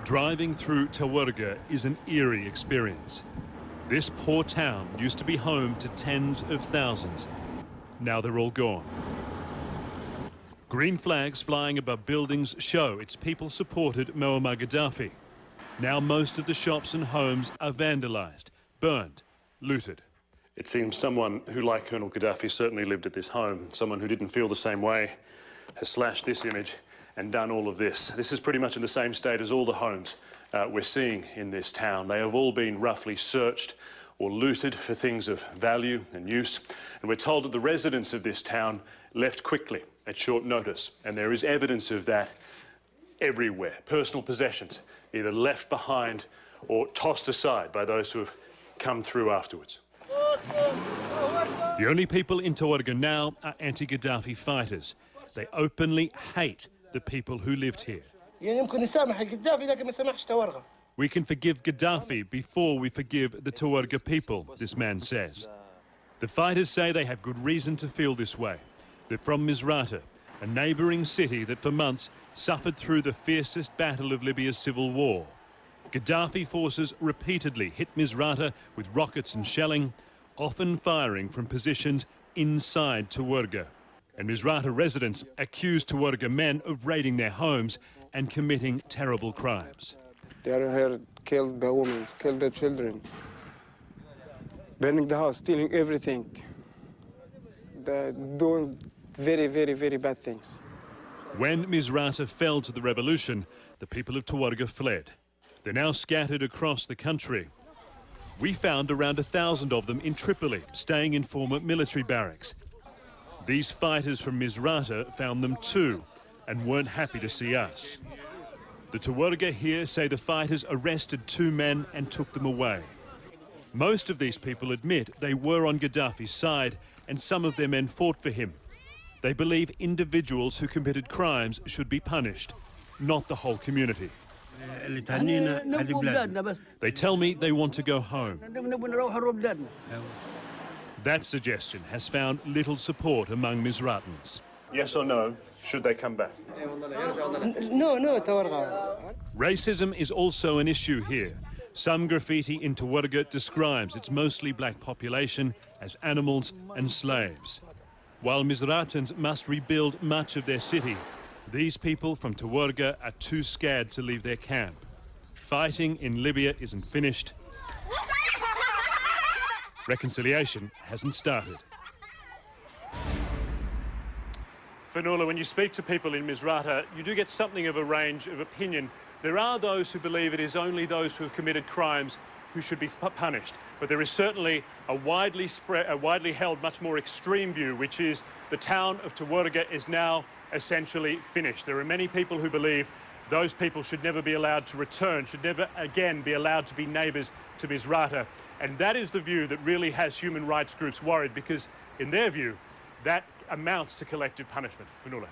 Driving through Tawerga is an eerie experience. This poor town used to be home to tens of thousands. Now they're all gone. Green flags flying above buildings show its people supported Muammar Gaddafi. Now most of the shops and homes are vandalised, burned, looted. It seems someone who, like Colonel Gaddafi, certainly lived at this home, someone who didn't feel the same way, has slashed this image and done all of this. This is pretty much in the same state as all the homes we're seeing in this town. They have all been roughly searched or looted for things of value and use. And we're told that the residents of this town left quickly at short notice. And there is evidence of that everywhere. Personal possessions either left behind or tossed aside by those who have come through afterwards. The only people in Tawerga now are anti-Gaddafi fighters. They openly hate the people who lived here. We can forgive Gaddafi before we forgive the Tawerga people, this man says. The fighters say they have good reason to feel this way. They're from Misrata, a neighbouring city that for months suffered through the fiercest battle of Libya's civil war. Gaddafi forces repeatedly hit Misrata with rockets and shelling, often firing from positions inside Tawerga. And Misrata residents accuse Tawerga men of raiding their homes and committing terrible crimes. They are here, killed the women, killed the children, burning the house, stealing everything. They're doing very, very, very bad things. When Misrata fell to the revolution, the people of Tawerga fled. They're now scattered across the country. We found around 1,000 of them in Tripoli, staying in former military barracks. These fighters from Misrata found them too and weren't happy to see us. The Tawerga here say the fighters arrested 2 men and took them away. Most of these people admit they were on Gaddafi's side and some of their men fought for him. They believe individuals who committed crimes should be punished, not the whole community. They tell me they want to go home. That suggestion has found little support among Misratans. Yes or no, should they come back? No, Racism is also an issue here. Some graffiti in Tawerga describes its mostly black population as animals and slaves. While Misratans must rebuild much of their city, these people from Tawerga are too scared to leave their camp. Fighting in Libya isn't finished. Reconciliation hasn't started. Fionnuala, when you speak to people in Misrata, you do get something of a range of opinion. There are those who believe it is only those who have committed crimes who should be punished. But there is certainly a widely held, much more extreme view, which is the town of Tawerga is now essentially finished. There are many people who believe those people should never be allowed to return, should never again be allowed to be neighbours to Misrata. And that is the view that really has human rights groups worried, because in their view, that amounts to collective punishment. Fionnuala.